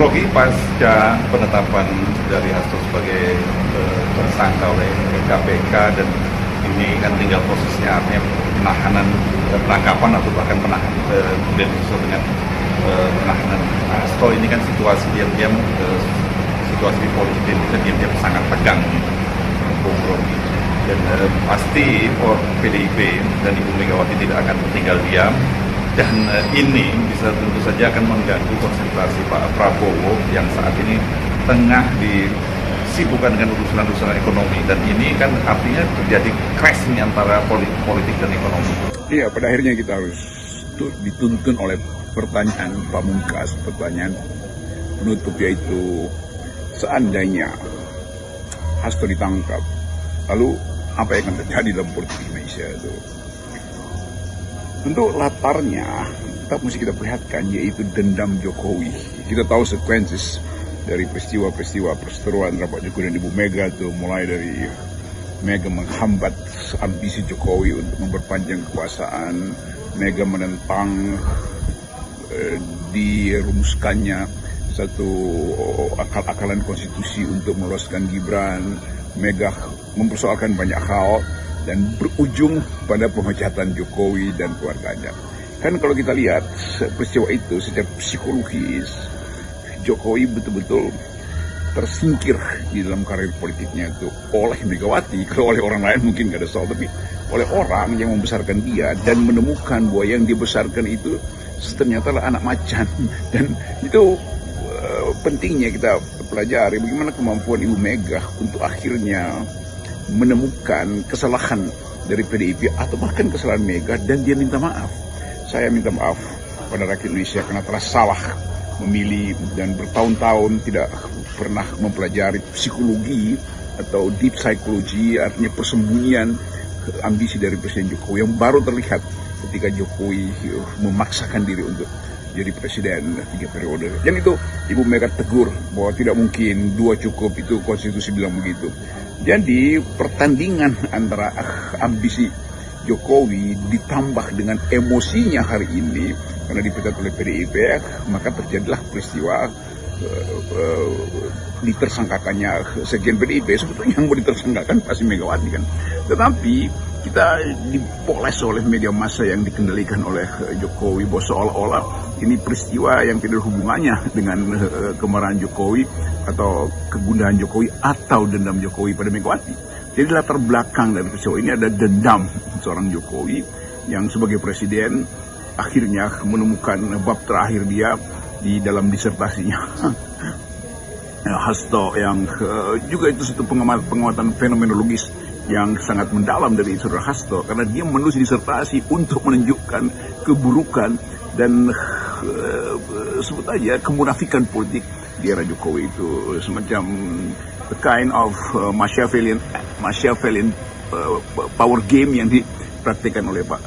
Rocky pasca penetapan dari Hasto sebagai tersangka oleh KPK, dan ini kan tinggal prosesnya, artinya penahanan, penangkapan atau bahkan penahanan kemudian sesuai dengan penahanan Hasto. Ini kan situasi diam-diam, situasi politik Indonesia diam-diam sangat tegang, Bung Rocky. Dan pasti PDIP dan Ibu Megawati tidak akan tinggal diam, dan ini bisa tentu saja akan mengganggu konsentrasi Pak Prabowo yang saat ini tengah disibukkan dengan urusan-urusan ekonomi, dan ini kan artinya terjadi clash nih antara politik dan ekonomi. Iya, pada akhirnya kita harus dituntun oleh pertanyaan pamungkas, pertanyaan penutup, yaitu seandainya Hasto ditangkap, lalu apa yang akan terjadi dalam politik Indonesia itu? Tentu latarnya tetap mesti kita perlihatkan, yaitu dendam Jokowi. Kita tahu sekuensis dari peristiwa-peristiwa perseteruan Pak Jokowi dan Ibu Mega itu, mulai dari Mega menghambat ambisi Jokowi untuk memperpanjang kekuasaan, Mega menentang dirumuskannya satu akal-akalan konstitusi untuk meloloskan Gibran, Mega mempersoalkan banyak hal dan berujung pada pemecatan Jokowi dan keluarganya. Kan kalau kita lihat peristiwa itu secara psikologis, Jokowi betul-betul tersingkir di dalam karir politiknya itu oleh Megawati. Kalau oleh orang lain mungkin gak ada soal, tapi oleh orang yang membesarkan dia dan menemukan bahwa yang dibesarkan itu ternyata anak macan. Dan itu pentingnya kita pelajari bagaimana kemampuan Ibu Mega untuk akhirnya menemukan kesalahan dari PDIP atau bahkan kesalahan Mega, dan dia minta maaf. Saya minta maaf pada rakyat Indonesia karena telah salah memilih dan bertahun-tahun tidak pernah mempelajari psikologi atau deep psychology, artinya persembunyian ambisi dari Presiden Jokowi yang baru terlihat ketika Jokowi memaksakan diri untuk jadi presiden 3 periode. Dan itu Ibu Mega tegur bahwa tidak mungkin 2 cukup, itu konstitusi bilang begitu. Jadi pertandingan antara ambisi Jokowi ditambah dengan emosinya hari ini karena dipecat oleh PDIP, maka terjadilah peristiwa ditersangkakannya sekian PDIP. Sebetulnya yang mau ditersangkakan pasti Megawati kan. Tetapi kita dipoles oleh media massa yang dikendalikan oleh Jokowi bahwa seolah-olah ini peristiwa yang tidak ada hubungannya dengan kemarahan Jokowi atau kegundahan Jokowi atau dendam Jokowi pada Megawati. Jadi latar belakang dari peristiwa ini ada dendam seorang Jokowi yang sebagai presiden akhirnya menemukan bab terakhir dia di dalam disertasinya Hasto, yang juga itu satu pengamatan fenomenologis yang sangat mendalam dari saudara Hasto, karena dia menulis disertasi untuk menunjukkan keburukan dan sebut aja kemunafikan politik di era Jokowi itu, semacam a kind of Machiavellian power game yang dipraktikkan oleh Pak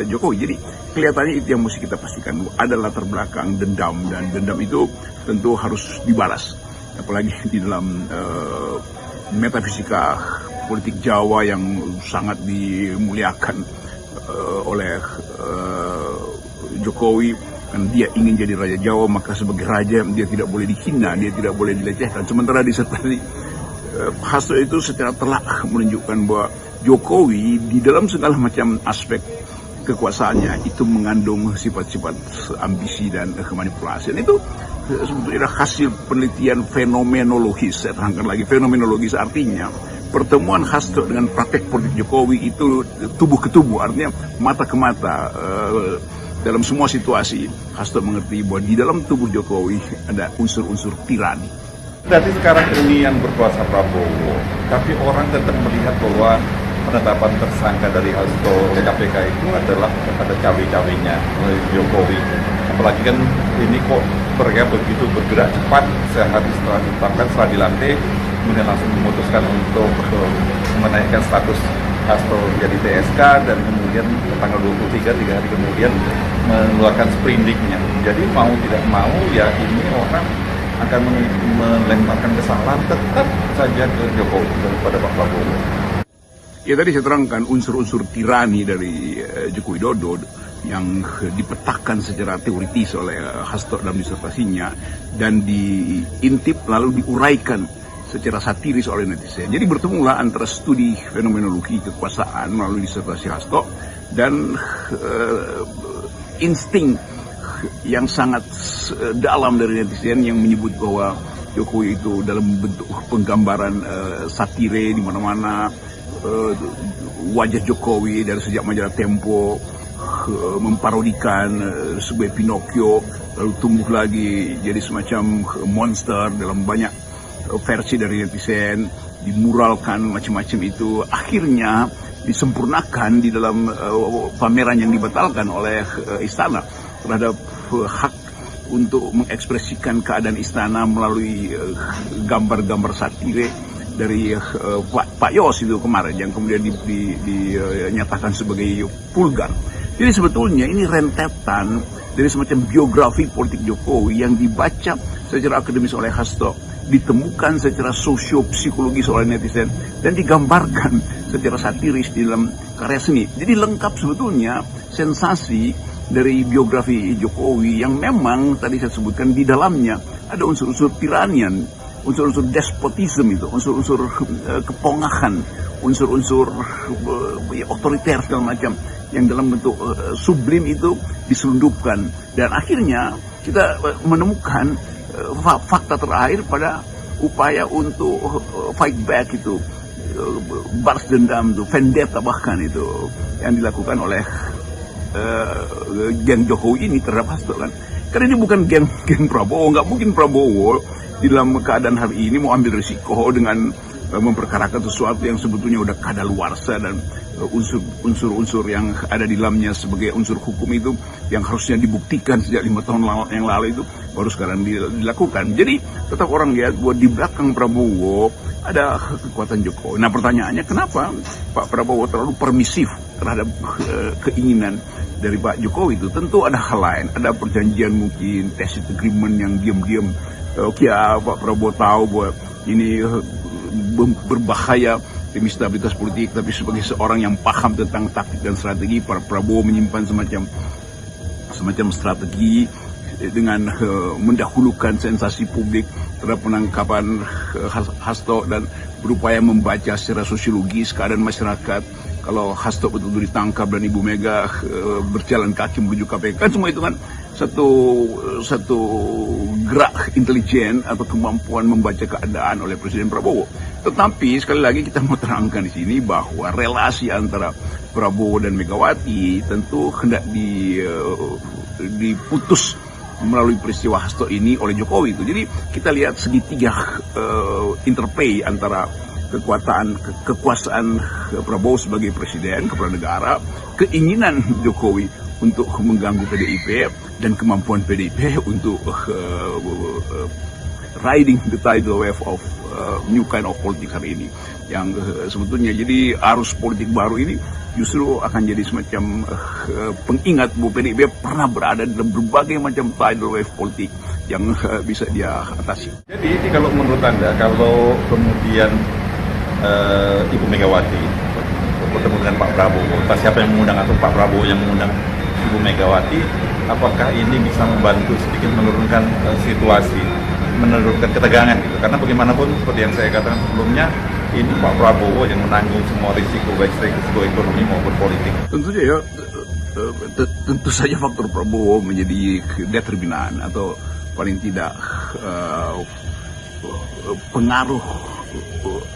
Jokowi. Jadi kelihatannya itu yang mesti kita pastikan, ada latar belakang dendam, dan dendam itu tentu harus dibalas, apalagi di dalam metafisika politik Jawa yang sangat dimuliakan oleh Jokowi. Kan dia ingin jadi Raja Jawa, maka sebagai Raja dia tidak boleh dihina, dia tidak boleh dilecehkan. Sementara disertasi Hasto itu secara telak menunjukkan bahwa Jokowi di dalam segala macam aspek kekuasaannya itu mengandung sifat-sifat ambisi dan kemanipulasi. Dan itu sebetulnya hasil penelitian fenomenologis. Saya terangkan lagi, fenomenologis artinya pertemuan Hasto dengan praktek politik Jokowi itu tubuh ke tubuh, artinya mata ke mata. Dalam semua situasi, Hasto mengerti bahwa di dalam tubuh Jokowi ada unsur-unsur tirani. Jadi sekarang ini yang berkuasa Prabowo, tapi orang tetap melihat bahwa penetapan tersangka dari Hasto oleh KPK itu adalah ada cawe-cawenya oleh Jokowi. Apalagi kan ini kok mereka begitu bergerak cepat, sehari setelah ditetapkan, setelah dilantik, kemudian langsung memutuskan untuk menaikkan status Hasto jadi TSK, dan kemudian tanggal 23, 3 hari kemudian mengeluarkan sprindiknya. Jadi mau tidak mau ya ini orang akan melemparkan kesalahan tetap saja ke Jokowi daripada Pak Prabowo. Ya tadi saya terangkan unsur-unsur tirani dari Joko Widodo yang dipetakan secara teoritis oleh Hasto dalam disertasinya dan diintip lalu diuraikan secara satiris oleh netizen. Jadi bertemulah antara studi fenomenologi kekuasaan melalui disertasi Hasto dan insting yang sangat dalam dari netizen yang menyebut bahwa Jokowi itu dalam bentuk penggambaran satire di mana-mana, wajah Jokowi dari sejak majalah Tempo memparodikan sebagai Pinocchio, lalu tumbuh lagi jadi semacam monster dalam banyak versi dari netizen, dimuralkan macam-macam itu, akhirnya disempurnakan di dalam pameran yang dibatalkan oleh istana terhadap hak untuk mengekspresikan keadaan istana melalui gambar-gambar satire dari Pak Yos itu kemarin yang kemudian dinyatakan sebagai vulgar. Jadi sebetulnya ini rentetan dari semacam biografi politik Jokowi yang dibaca secara akademis oleh Hasto, ditemukan secara sosio-psikologis oleh netizen, dan digambarkan secara satiris di dalam karya seni. Jadi lengkap sebetulnya sensasi dari biografi Jokowi yang memang tadi saya sebutkan di dalamnya ada unsur-unsur tiranian, unsur-unsur despotisme itu, unsur-unsur kepongahan, unsur-unsur otoriter segala macam yang dalam bentuk sublim itu diselundupkan, dan akhirnya kita menemukan fakta terakhir pada upaya untuk fight back itu, balas dendam itu, vendetta bahkan itu yang dilakukan oleh geng Jokowi ini terhadap Hasto kan. Karena ini bukan geng Prabowo, nggak mungkin Prabowo di dalam keadaan hari ini mau ambil risiko dengan memperkarakan sesuatu yang sebetulnya udah kadaluarsa, dan unsur-unsur yang ada di dalamnya sebagai unsur hukum itu yang harusnya dibuktikan sejak 5 tahun yang lalu itu baru sekarang dilakukan. Jadi tetap orang lihat bahwa di belakang Prabowo ada kekuatan Jokowi. Nah pertanyaannya, kenapa Pak Prabowo terlalu permisif terhadap keinginan dari Pak Jokowi itu? Tentu ada hal lain, ada perjanjian mungkin, tacit agreement yang diam-diam. Oke, Pak Prabowo tahu bahwa ini berbahaya demi stabilitas politik, tapi sebagai seorang yang paham tentang taktik dan strategi, Pak Prabowo menyimpan semacam strategi dengan mendahulukan sensasi publik terhadap penangkapan Hasto dan berupaya membaca secara sosiologis keadaan masyarakat. Kalau Hasto betul-betul ditangkap dan Ibu Mega berjalan kaki menuju KPK, kan semua itu kan satu gerak intelijen atau kemampuan membaca keadaan oleh Presiden Prabowo. Tetapi sekali lagi kita mau terangkan di sini bahwa relasi antara Prabowo dan Megawati tentu hendak diputus melalui peristiwa Hasto ini oleh Jokowi itu. Jadi kita lihat segitiga interplay antara kekuasaan Prabowo sebagai presiden kepala negara, keinginan Jokowi untuk mengganggu PDIP, dan kemampuan PDIP untuk riding the tidal wave of new kind of politik hari ini, yang sebetulnya jadi arus politik baru ini justru akan jadi semacam pengingat bahwa PDIP pernah berada dalam berbagai macam tidal wave politik yang bisa dia atasi. Jadi ini kalau menurut Anda, kalau kemudian Ibu Megawati bertemu dengan Pak Prabowo, entah siapa yang mengundang atau Pak Prabowo yang mengundang Ibu Megawati, apakah ini bisa membantu sedikit menurunkan situasi, menurunkan ketegangan gitu? Karena bagaimanapun seperti yang saya katakan sebelumnya, ini Pak Prabowo yang menanggung semua risiko, baik risiko ekonomi maupun politik. Tentu saja faktor Prabowo menjadi determinan atau paling tidak pengaruh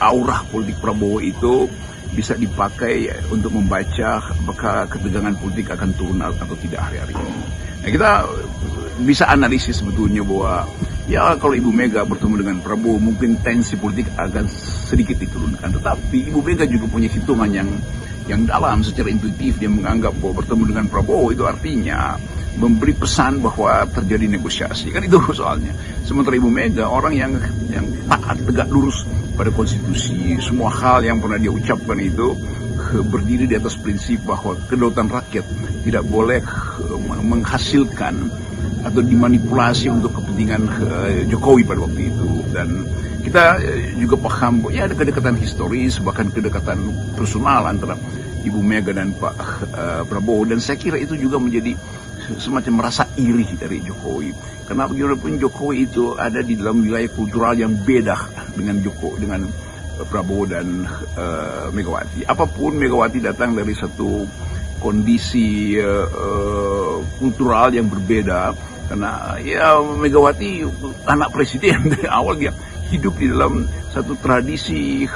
aura politik Prabowo itu bisa dipakai untuk membaca apakah ketegangan politik akan turun atau tidak hari-hari ini. Nah, kita bisa analisis sebetulnya bahwa ya kalau Ibu Mega bertemu dengan Prabowo mungkin tensi politik akan sedikit diturunkan. Tetapi Ibu Mega juga punya hitungan yang dalam secara intuitif. Dia menganggap bahwa bertemu dengan Prabowo itu artinya memberi pesan bahwa terjadi negosiasi. Kan itu soalnya. Sementara Ibu Mega orang yang taat, tegak lurus pada konstitusi. Semua hal yang pernah dia ucapkan itu berdiri di atas prinsip bahwa kedaulatan rakyat tidak boleh menghasilkan atau dimanipulasi untuk kepentingan Jokowi pada waktu itu. Dan kita juga paham bahwa ya ada kedekatan historis, bahkan kedekatan personal antara Ibu Mega dan Pak Prabowo, dan saya kira itu juga menjadi semacam rasa iri dari Jokowi. Karena bagaimanapun Jokowi itu ada di dalam wilayah kultural yang beda dengan Prabowo dan Megawati. Apapun Megawati datang dari satu kondisi kultural yang berbeda, karena ya Megawati anak presiden dari awal, dia hidup di dalam satu tradisi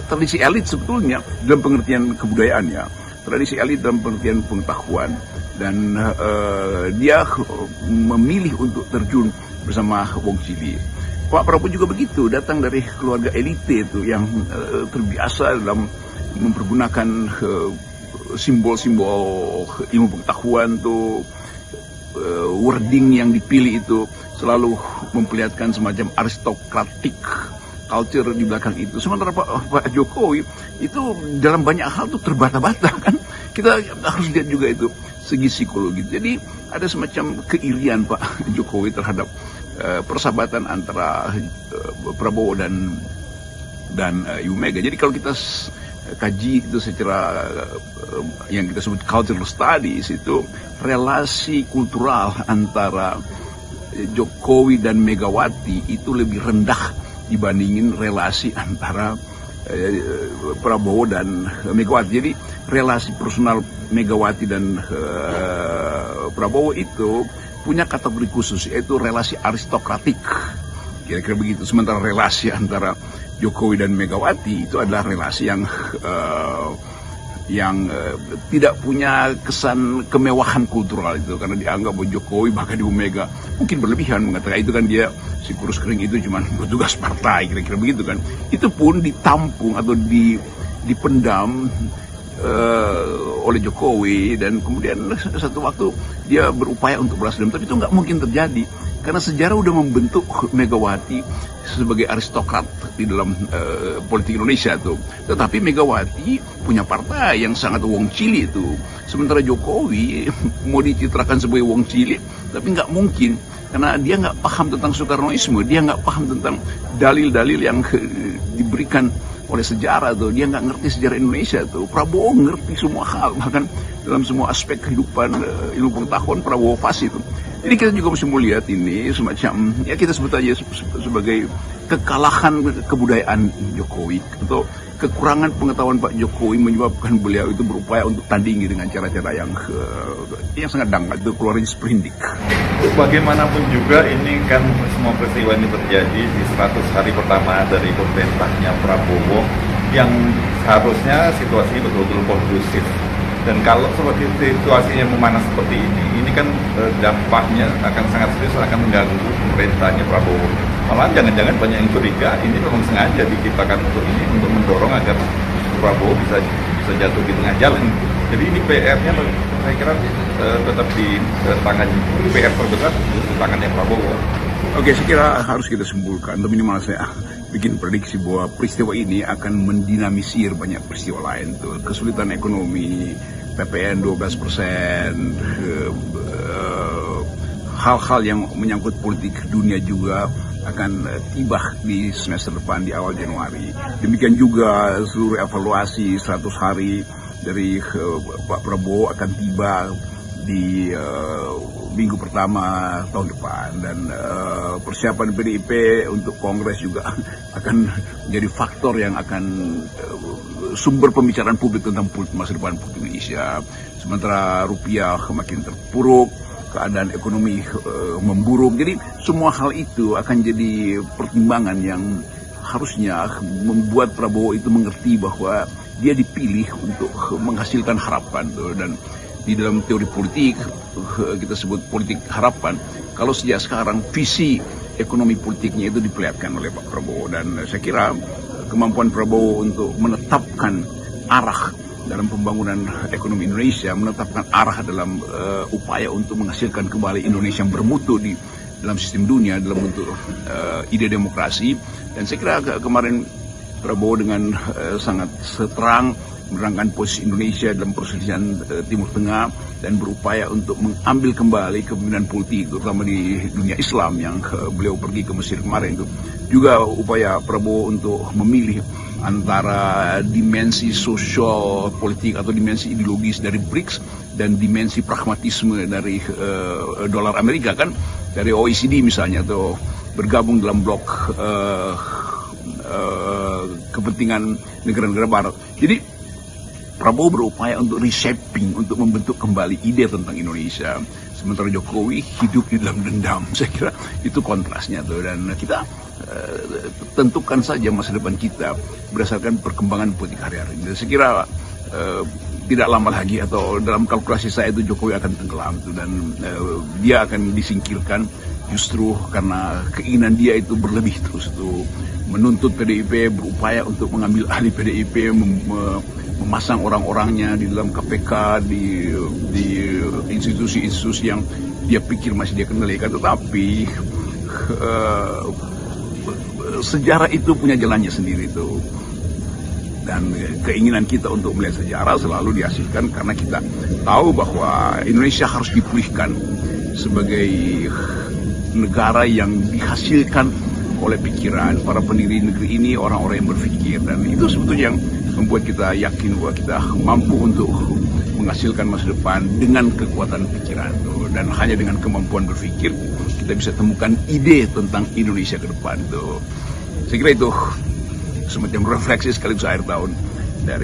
tradisi elit sebetulnya dalam pengertian kebudayaan ya, tradisi elit dalam pengertian pengetahuan, dan dia memilih untuk terjun bersama Wong Cili. Pak Prabowo juga begitu, datang dari keluarga elite itu yang terbiasa dalam mempergunakan simbol-simbol ilmu pengetahuan tuh, wording yang dipilih itu selalu memperlihatkan semacam aristokratik culture di belakang itu. Sementara Pak Jokowi itu dalam banyak hal tuh terbata-bata kan. Kita harus lihat juga itu segi psikologi. Jadi ada semacam keirian Pak Jokowi terhadap persahabatan antara Prabowo dan Ibu Mega. Jadi kalau kita kaji itu secara yang kita sebut cultural studies, itu relasi kultural antara Jokowi dan Megawati itu lebih rendah dibandingin relasi antara Prabowo dan Megawati. Jadi relasi personal Megawati dan Prabowo itu punya kategori khusus, yaitu relasi aristokratik, kira-kira begitu. Sementara relasi antara Jokowi dan Megawati itu adalah relasi yang tidak punya kesan kemewahan kultural itu, karena dianggap bahwa Jokowi bahkan Ibu Mega mungkin berlebihan mengatakan itu kan dia si kurus kering itu cuma bertugas partai, kira-kira begitu kan. Itu pun ditampung atau dipendam oleh Jokowi, dan kemudian satu waktu dia berupaya untuk balas dendam, tapi itu nggak mungkin terjadi karena sejarah udah membentuk Megawati sebagai aristokrat di dalam politik Indonesia tuh. Tetapi Megawati punya partai yang sangat Wong Cili itu, sementara Jokowi mau dicitrakan sebagai Wong Cili, tapi nggak mungkin karena dia nggak paham tentang Soekarnoisme, dia nggak paham tentang dalil-dalil yang diberikan oleh sejarah tuh, dia nggak ngerti sejarah Indonesia tuh. Prabowo ngerti semua hal, bahkan dalam semua aspek kehidupan ilmu pengetahuan Prabowo fasih itu. Jadi kita juga mesti melihat ini semacam, ya kita sebut aja sebagai kekalahan kebudayaan Jokowi, atau kekurangan pengetahuan Pak Jokowi menyebabkan beliau itu berupaya untuk tandingi dengan cara-cara yang sangat dangkal, itu keluarin sprindik. Bagaimanapun juga ini kan semua peristiwa ini terjadi di 100 hari pertama dari pemerintahnya Prabowo, yang seharusnya situasinya betul-betul kondusif. Dan kalau seperti situasinya memanas seperti ini kan dampaknya akan sangat serius, akan mengganggu pemerintahnya Prabowo. Malah jangan-jangan banyak yang curiga ini memang sengaja diciptakan untuk ini, untuk mendorong agar Prabowo bisa jatuh di tengah jalan. Jadi ini PR-nya saya kira tetap di tangan, PR terbesar di tangannya Prabowo. Oke, saya kira harus kita simpulkan, tapi minimal saya bikin prediksi bahwa peristiwa ini akan mendinamisir banyak peristiwa lain tuh. Kesulitan ekonomi, PPN 12%, hal-hal yang menyangkut politik dunia juga akan tiba di semester depan di awal Januari. Demikian juga seluruh evaluasi 100 hari dari Pak Prabowo akan tiba di minggu pertama tahun depan, dan persiapan PDIP untuk Kongres juga akan menjadi faktor yang akan sumber pembicaraan publik tentang masa depan politik Indonesia. Sementara rupiah makin terpuruk, keadaan ekonomi memburuk, jadi semua hal itu akan jadi pertimbangan yang harusnya membuat Prabowo itu mengerti bahwa dia dipilih untuk menghasilkan harapan tuh. Dan di dalam teori politik kita sebut politik harapan. Kalau sejak sekarang visi ekonomi politiknya itu diperlihatkan oleh Pak Prabowo, dan saya kira kemampuan Prabowo untuk menetapkan arah dalam pembangunan ekonomi Indonesia, menetapkan arah dalam upaya untuk menghasilkan kembali Indonesia yang bermutu di dalam sistem dunia dalam bentuk ide demokrasi. Dan saya kira kemarin Prabowo dengan sangat terang menerangkan posisi Indonesia dalam perselisihan Timur Tengah dan berupaya untuk mengambil kembali kepemimpinan politik, terutama di dunia Islam yang beliau pergi ke Mesir kemarin itu. Juga upaya Prabowo untuk memilih antara dimensi sosial politik atau dimensi ideologis dari BRICS dan dimensi pragmatisme dari dolar Amerika, kan dari OECD misalnya, atau bergabung dalam blok kepentingan negara-negara Barat. Jadi Prabowo berupaya untuk reshaping, untuk membentuk kembali ide tentang Indonesia, sementara Jokowi hidup di dalam dendam. Saya kira itu kontrasnya tuh, dan kita tentukan saja masa depan kita berdasarkan perkembangan politik hari-hari ini. Saya kira tidak lama lagi, atau dalam kalkulasi saya itu Jokowi akan tenggelam tuh, dan dia akan disingkirkan justru karena keinginan dia itu berlebih terus tuh, menuntut PDIP, berupaya untuk mengambil alih PDIP, memasang orang-orangnya di dalam KPK, di institusi-institusi yang dia pikir masih dia kendalikan, tetapi sejarah itu punya jalannya sendiri tuh. Dan keinginan kita untuk melihat sejarah selalu dihasilkan karena kita tahu bahwa Indonesia harus dipulihkan sebagai negara yang dihasilkan oleh pikiran para pendiri negeri ini, orang-orang yang berpikir, dan itu sebetulnya yang membuat kita yakin bahwa kita mampu untuk menghasilkan masa depan dengan kekuatan pikiran tuh. Dan hanya dengan kemampuan berpikir kita bisa temukan ide tentang Indonesia ke depan tuh. Saya kira itu semacam refleksi sekaligus akhir tahun dari